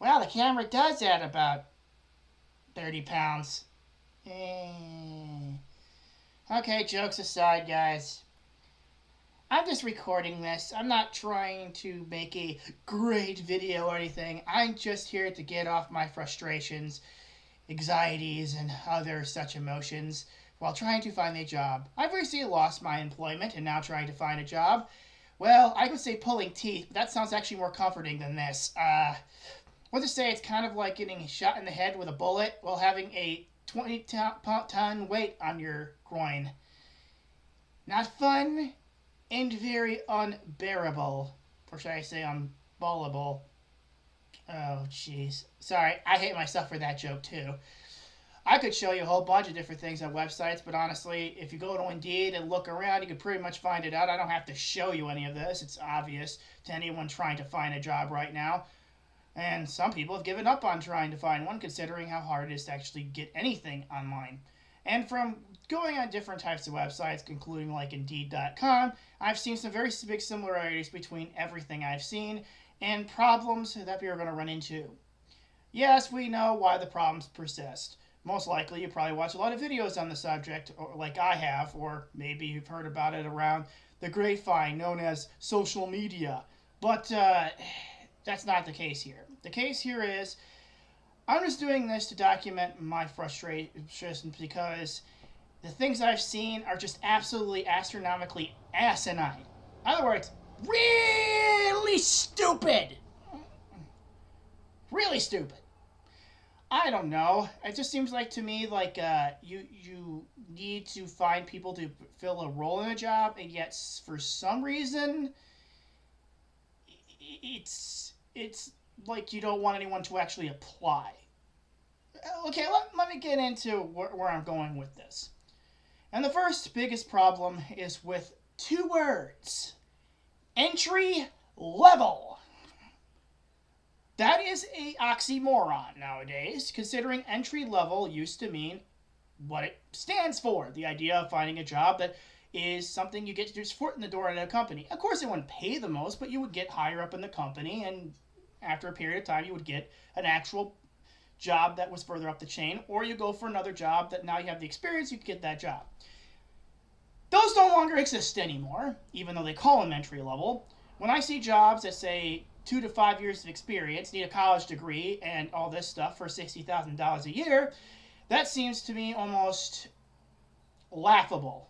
Well, the camera does add about 30 pounds. Eh. Okay, jokes aside, guys. I'm just recording this. I'm not trying to make a great video or anything. I'm just here to get off my frustrations, anxieties, and other such emotions while trying to find a job. I've recently lost my employment and now trying to find a job. Well, I could say pulling teeth, but that sounds actually more comforting than this. Let's just say it's kind of like getting shot in the head with a bullet while having a 20-ton weight on your groin. Not fun and very unbearable. Or should I say unballable? Oh, jeez. Sorry, I hate myself for that joke, too. I could show you a whole bunch of different things on websites, but honestly, if you go to Indeed and look around, you can pretty much find it out. I don't have to show you any of this. It's obvious to anyone trying to find a job right now. And some people have given up on trying to find one, considering how hard it is to actually get anything online. And from going on different types of websites, including like Indeed.com, I've seen some very big similarities between everything I've seen and problems that we are going to run into. Yes, we know why the problems persist. Most likely, you probably watch a lot of videos on the subject, or like I have, or maybe you've heard about it around the grapevine known as social media. But that's not the case here. The case here is I'm just doing this to document my frustrations because the things I've seen are just absolutely astronomically asinine. In other words, really stupid. Really stupid. I don't know. It just seems like to me like you need to find people to fill a role in a job, and yet for some reason it's like you don't want anyone to actually apply. Okay, let me get into where I'm going with this. And the first biggest problem is with two words: entry level. That is a oxymoron nowadays, considering entry level used to mean what it stands for. The idea of finding a job that is something you get to just foot in the door in a company. Of course, it wouldn't pay the most, but you would get higher up in the company, and after a period of time, you would get an actual job that was further up the chain, or you go for another job that now you have the experience, you can get that job. Those no longer exist anymore, even though they call them entry level. When I see jobs that say 2 to 5 years of experience, need a college degree, and all this stuff for $60,000 a year, that seems to me almost laughable.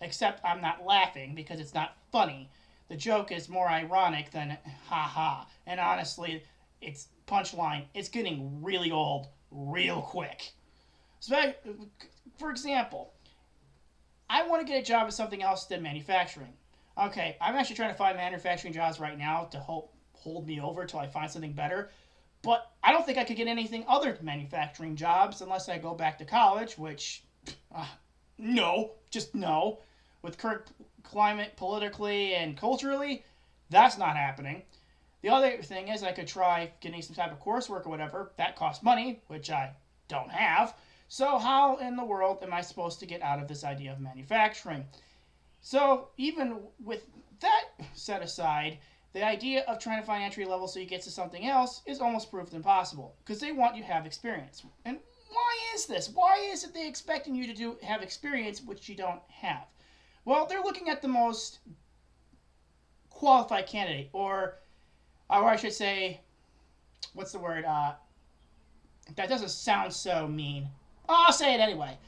Except I'm not laughing because it's not funny. The joke is more ironic than ha. And honestly, it's punchline. It's getting really old real quick. So, for example, I want to get a job in something else than manufacturing. Okay, I'm actually trying to find manufacturing jobs right now to hold me over till I find something better. But I don't think I could get anything other than manufacturing jobs unless I go back to college, which, no, just no. With current climate politically and culturally, that's not happening. The other thing is I could try getting some type of coursework or whatever. That costs money, which I don't have. So how in the world am I supposed to get out of this idea of manufacturing? So even with that set aside, the idea of trying to find entry level so you get to something else is almost proved impossible because they want you to have experience. And why is this? Why is it they expecting you to have experience which you don't have? Well, they're looking at the most qualified candidate, or I should say, what's the word? That doesn't sound so mean. Oh, I'll say it anyway.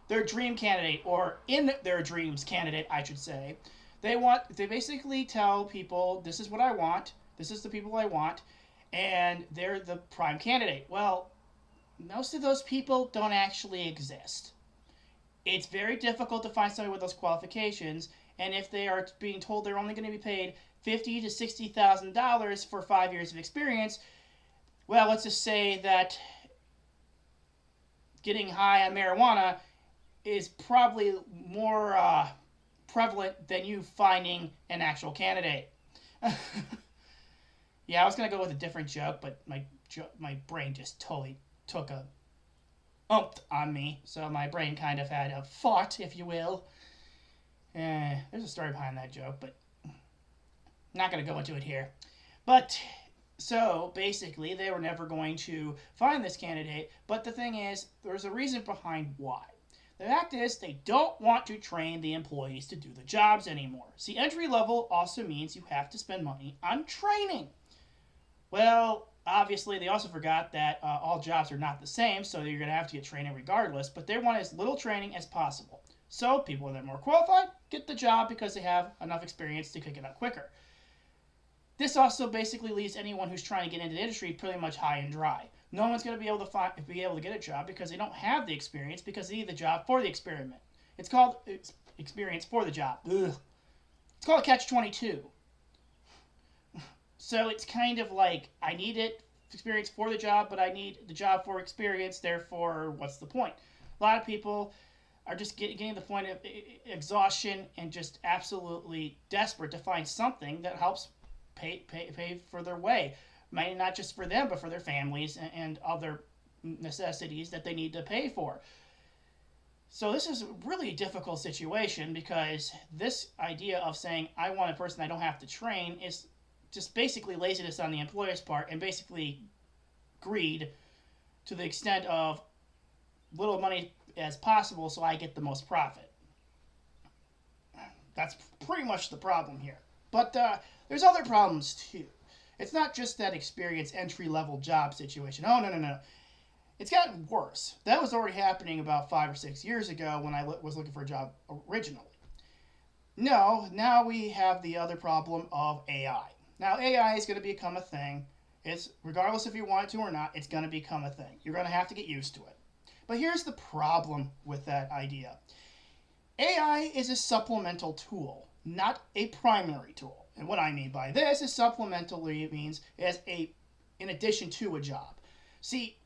Their dream candidate, or in their dreams candidate, I should say. They basically tell people, this is what I want, this is the people I want, and they're the prime candidate. Well, most of those people don't actually exist. It's very difficult to find somebody with those qualifications, and if they are being told they're only going to be paid $50,000 to $60,000 for 5 years of experience, well, let's just say that getting high on marijuana is probably more prevalent than you finding an actual candidate. Yeah, I was going to go with a different joke, but my brain just totally took a on me, so my brain kind of had a fart, if you will. There's a story behind that joke, but I'm not going to go into it here. But So basically, they were never going to find this candidate. But the thing is, there's a reason behind why. The fact is, they don't want to train the employees to do the jobs anymore. See, entry level also means you have to spend money on training. Well, obviously, they also forgot that all jobs are not the same, so you're going to have to get training regardless, but they want as little training as possible. So, people that are more qualified get the job because they have enough experience to pick it up quicker. This also basically leaves anyone who's trying to get into the industry pretty much high and dry. No one's going to be able to get a job because they don't have the experience because they need the job for the experiment. It's called experience for the job. Ugh. It's called a catch-22. So it's kind of like I need it experience for the job, but I need the job for experience. Therefore, what's the point? A lot of people are just getting to the point of exhaustion and just absolutely desperate to find something that helps pay for their way. Maybe not just for them, but for their families and other necessities that they need to pay for. So this is a really difficult situation because this idea of saying I want a person I don't have to train is just basically laziness on the employer's part and basically greed to the extent of little money as possible so I get the most profit. That's pretty much the problem here. But there's other problems too. It's not just that experienced entry level job situation. Oh, no, no, no. It's gotten worse. That was already happening about 5 or 6 years ago when I was looking for a job originally. No, now we have the other problem of AI. Now, AI is going to become a thing. It's regardless if you want it to or not, it's going to become a thing. You're going to have to get used to it. But here's the problem with that idea. AI is a supplemental tool, not a primary tool. And what I mean by this is supplementally means as in addition to a job. See,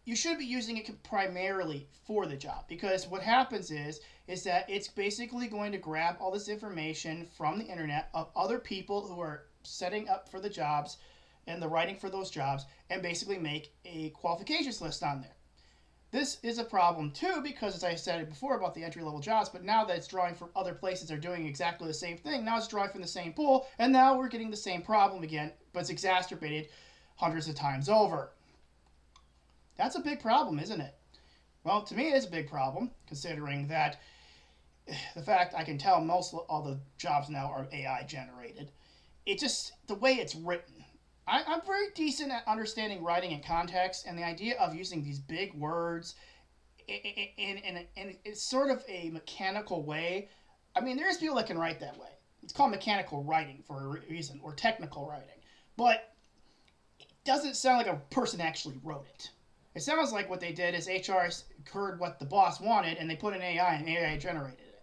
you should be using it primarily for the job because what happens is that it's basically going to grab all this information from the internet of other people who are setting up for the jobs and the writing for those jobs and basically make a qualifications list on there. This is a problem too because, as I said before about the entry-level jobs, but now that it's drawing from other places that are doing exactly the same thing, now it's drawing from the same pool, and now we're getting the same problem again, but it's exacerbated hundreds of times over. That's a big problem, isn't it? Well, to me, it is a big problem, considering that the fact I can tell most all the jobs now are AI generated. It just, the way it's written. I'm very decent at understanding writing in context, and the idea of using these big words in it's sort of a mechanical way. I mean, there's people that can write that way. It's called mechanical writing for a reason, or technical writing. But it doesn't sound like a person actually wrote it. It sounds like what they did is HR heard what the boss wanted, and they put in AI, and AI generated it.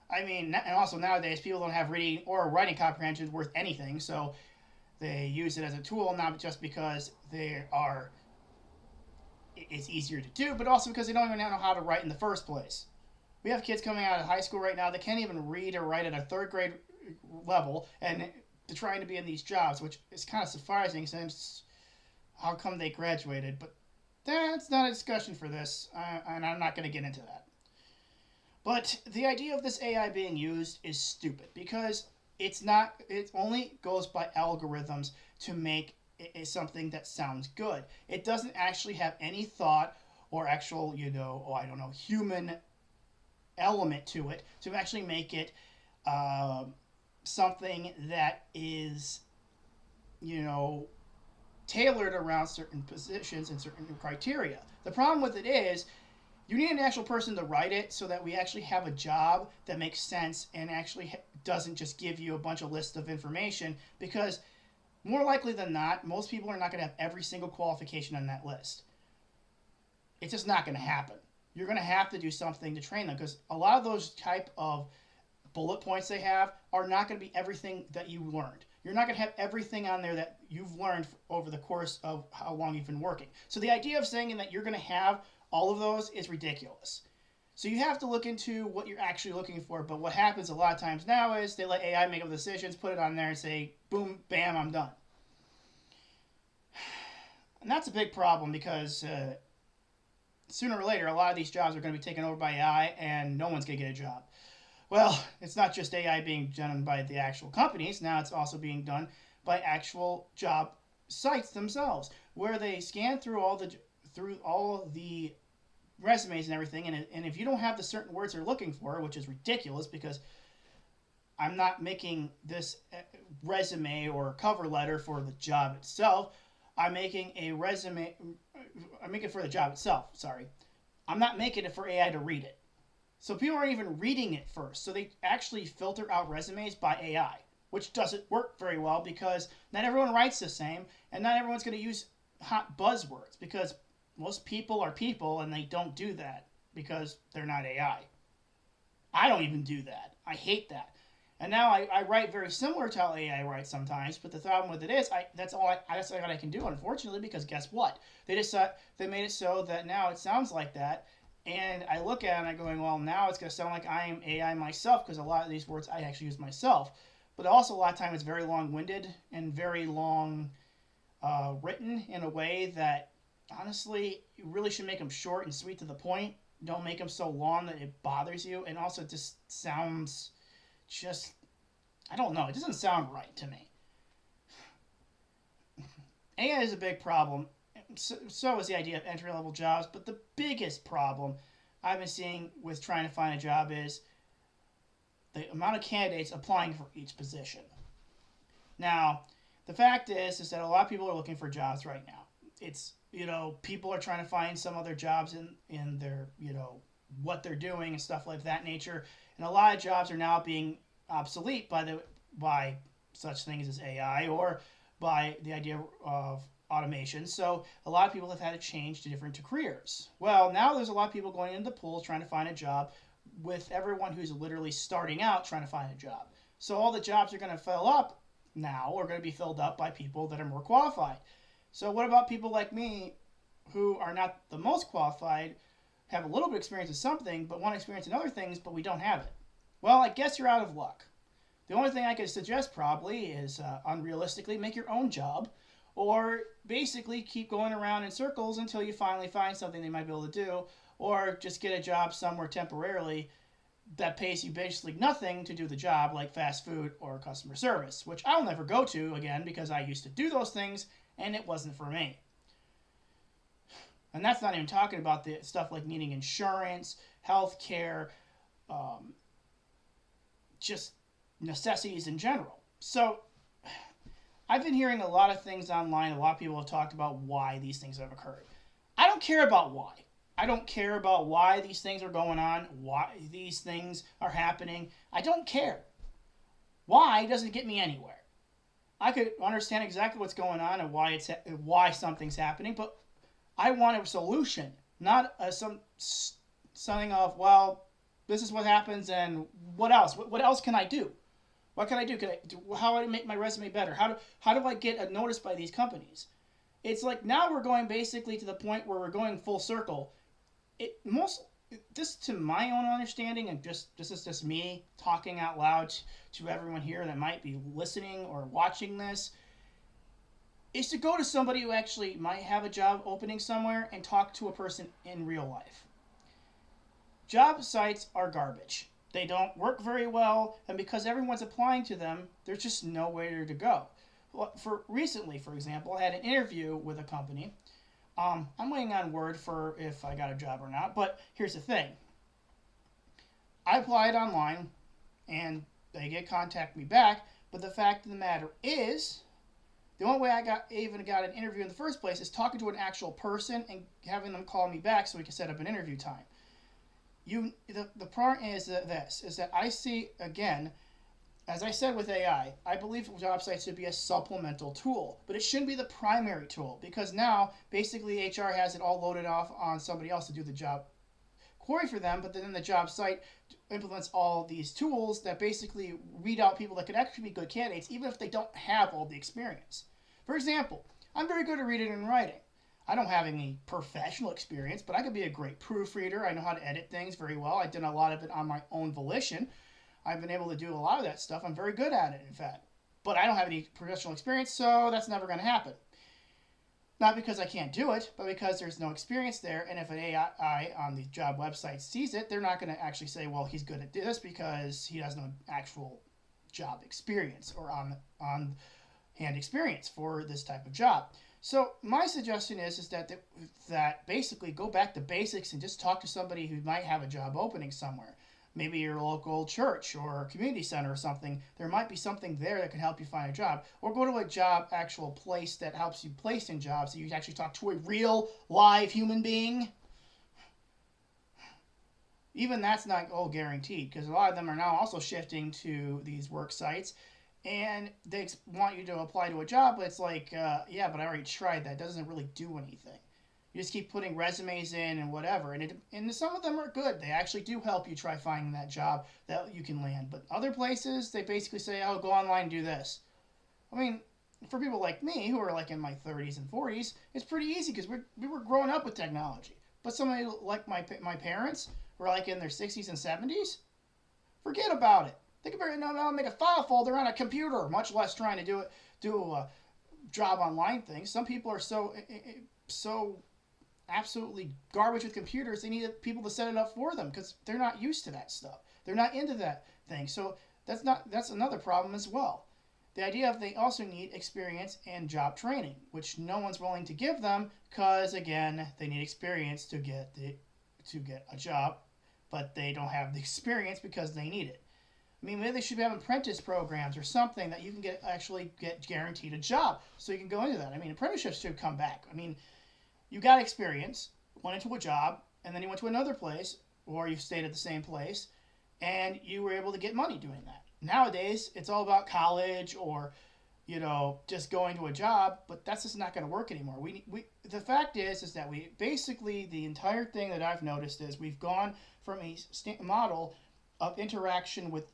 I mean, and also nowadays, people don't have reading or writing comprehension worth anything, so they use it as a tool, not just because it's easier to do, but also because they don't even know how to write in the first place. We have kids coming out of high school right now that can't even read or write at a third grade level, and they're trying to be in these jobs, which is kind of surprising since how come they graduated, but that's not a discussion for this, and I'm not going to get into that. But the idea of this AI being used is stupid because it only goes by algorithms to make it something that sounds good. It doesn't actually have any thought or actual, human element to it to actually make it something that is, tailored around certain positions and certain criteria. The problem with it is you need an actual person to write it so that we actually have a job that makes sense and actually doesn't just give you a bunch of lists of information, because more likely than not, most people are not going to have every single qualification on that list. It's just not going to happen. You're going to have to do something to train them, because a lot of those type of bullet points they have are not going to be everything that you learned. You're not going to have everything on there that you've learned over the course of how long you've been working. So the idea of saying that you're going to have all of those is ridiculous. So you have to look into what you're actually looking for. But what happens a lot of times now is they let AI make up decisions, put it on there and say, boom, bam, I'm done. And that's a big problem because sooner or later, a lot of these jobs are going to be taken over by AI and no one's going to get a job. Well, it's not just AI being done by the actual companies. Now it's also being done by actual job sites themselves, where they scan through all the resumes and everything, and if you don't have the certain words they're looking for, which is ridiculous because I'm not making this resume or cover letter for the job itself. I'm making a resume. I'm making it for the job itself. Sorry, I'm not making it for AI to read it. So people aren't even reading it first. So they actually filter out resumes by AI, which doesn't work very well because not everyone writes the same, and not everyone's going to use hot buzzwords because most people are people and they don't do that because they're not AI. I don't even do that. I hate that. And now I write very similar to how AI writes sometimes, but the problem with it is that's all I can do, unfortunately, because guess what? They made it so that now it sounds like that, and I look at it and I going, well, now it's going to sound like I am AI myself because a lot of these words I actually use myself. But also a lot of times it's very long-winded and very long written in a way that honestly you really should make them short and sweet to the point. Don't make them so long that it bothers you, and also it just sounds just I don't know. It doesn't sound right to me. AI is a big problem. So is the idea of entry level jobs. But the biggest problem I've been seeing with trying to find a job is the amount of candidates applying for each position. Now, the fact is that a lot of people are looking for jobs right now. It's people are trying to find some other jobs in their what they're doing and stuff like that nature, and a lot of jobs are now being obsolete by such things as AI or by the idea of automation. So a lot of people have had to change to different careers. Well, now there's a lot of people going into the pools trying to find a job with everyone who's literally starting out trying to find a job. So all the jobs are going to fill up now are going to be filled up by people that are more qualified. So what about people like me who are not the most qualified, have a little bit of experience in something, but want experience in other things, but we don't have it? Well, I guess you're out of luck. The only thing I could suggest probably is unrealistically make your own job or basically keep going around in circles until you finally find something they might be able to do, or just get a job somewhere temporarily that pays you basically nothing to do the job, like fast food or customer service, which I'll never go to again because I used to do those things and it wasn't for me. And that's not even talking about the stuff like needing insurance, health care, just necessities in general. So I've been hearing a lot of things online. A lot of people have talked about why these things have occurred. I don't care about why. I don't care about why these things are going on, why these things are happening. I don't care. Why doesn't get me anywhere. I could understand exactly what's going on and why something's happening, but I want a solution, not something of, well, this is what happens and what else? What else can I do? What can I do? How do I make my resume better? How do I get noticed by these companies? It's like now we're going basically to the point where we're going full circle. This to my own understanding, and this is just me talking out loud to everyone here that might be listening or watching this, is to go to somebody who actually might have a job opening somewhere and talk to a person in real life. Job sites are garbage. They don't work very well, and because everyone's applying to them, there's just nowhere to go. Recently, for example, I had an interview with a company. I'm waiting on word for if I got a job or not, but here's the thing. I applied online, and they did contact me back, but the fact of the matter is, the only way I even got an interview in the first place is talking to an actual person and having them call me back so we can set up an interview time. The part is that I see, again, as I said with AI, I believe job sites should be a supplemental tool, but it shouldn't be the primary tool because now basically HR has it all loaded off on somebody else to do the job query for them, but then the job site implements all these tools that basically weed out people that could actually be good candidates even if they don't have all the experience. For example, I'm very good at reading and writing. I don't have any professional experience, but I could be a great proofreader. I know how to edit things very well. I've done a lot of it on my own volition. I've been able to do a lot of that stuff. I'm very good at it, in fact. But I don't have any professional experience, so that's never going to happen. Not because I can't do it, but because there's no experience there. And if an AI on the job website sees it, they're not going to actually say, well, he's good at this because he has no actual job experience or on hand experience for this type of job. So my suggestion is that basically go back to basics and just talk to somebody who might have a job opening somewhere. Maybe your local church or community center or something. There might be something there that can help you find a job. Or go to a job actual place that helps you place in jobs so you actually talk to a real live human being. Even that's not all guaranteed because a lot of them are now also shifting to these work sites and they want you to apply to a job, but it's like, yeah, but I already tried that. It doesn't really do anything. You just keep putting resumes in and whatever, and some of them are good. They actually do help you try finding that job that you can land. But other places, they basically say, "Oh, go online and do this." I mean, for people like me who are like in my 30s and 40s, it's pretty easy because we were growing up with technology. But somebody like my parents who are like in their 60s and 70s, forget about it. They can barely know how to make a file folder on a computer, much less trying to do a job online thing. Some people are so absolutely garbage with computers. They need people to set it up for them because they're not used to that stuff. They're not into that thing. So that's another problem as well. The idea of they also need experience and job training, which no one's willing to give them because again they need experience to get a job, but they don't have the experience because they need it. I mean, maybe they should have apprentice programs or something that you can actually get guaranteed a job, so you can go into that. I mean, apprenticeships should come back. I mean, you got experience, went into a job, and then you went to another place, or you stayed at the same place, and you were able to get money doing that. Nowadays, it's all about college or, just going to a job, but that's just not going to work anymore. The fact is that we basically, the entire thing that I've noticed is we've gone from a model of interaction with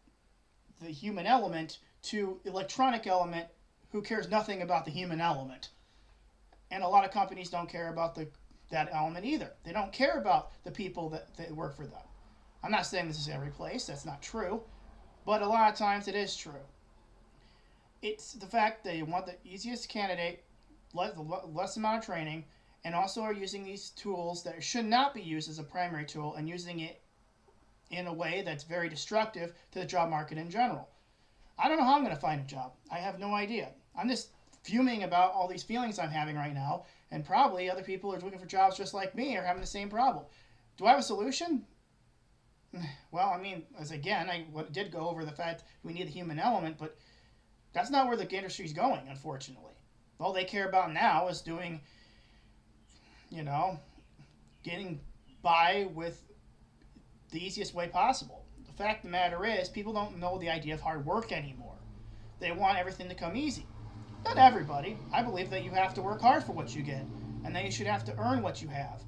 the human element to electronic element who cares nothing about the human element. And a lot of companies don't care about that element either. They don't care about the people that work for them. I'm not saying this is every place. That's not true. But a lot of times it is true. It's the fact that you want the easiest candidate, less amount of training, and also are using these tools that should not be used as a primary tool and using it in a way that's very destructive to the job market in general. I don't know how I'm going to find a job. I have no idea. I'm just fuming about all these feelings I'm having right now, and probably other people are looking for jobs just like me are having the same problem. Do I have a solution? Well, I mean, I did go over the fact we need the human element, but that's not where the industry's going, unfortunately. All they care about now is doing, getting by with the easiest way possible. The fact of the matter is, people don't know the idea of hard work anymore. They want everything to come easy. Not everybody. I believe that you have to work hard for what you get, and that you should have to earn what you have.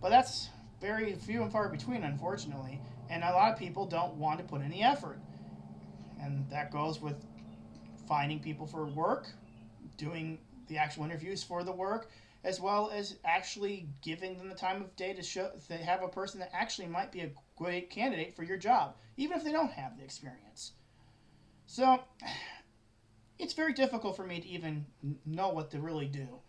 But that's very few and far between, unfortunately, and a lot of people don't want to put in the effort. And that goes with finding people for work, doing the actual interviews for the work, as well as actually giving them the time of day to have a person that actually might be a great candidate for your job, even if they don't have the experience. So, it's very difficult for me to even know what to really do.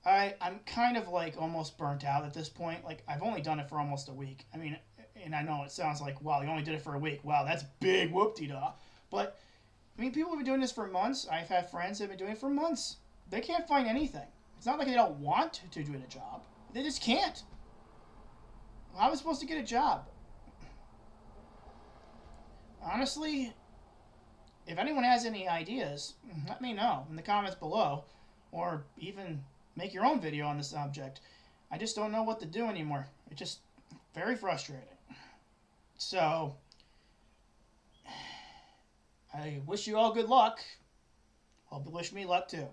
I'm kind of like almost burnt out at this point. Like, I've only done it for almost a week. I mean, and I know it sounds like, wow, you only did it for a week. Wow, that's big whoop-de-da. But, I mean, people have been doing this for months. I've had friends that have been doing it for months. They can't find anything. It's not like they don't want to do a job. They just can't. How am I supposed to get a job? Honestly, if anyone has any ideas, let me know in the comments below, or even make your own video on the subject. I just don't know what to do anymore. It's just very frustrating. So, I wish you all good luck. Hope you wish me luck too.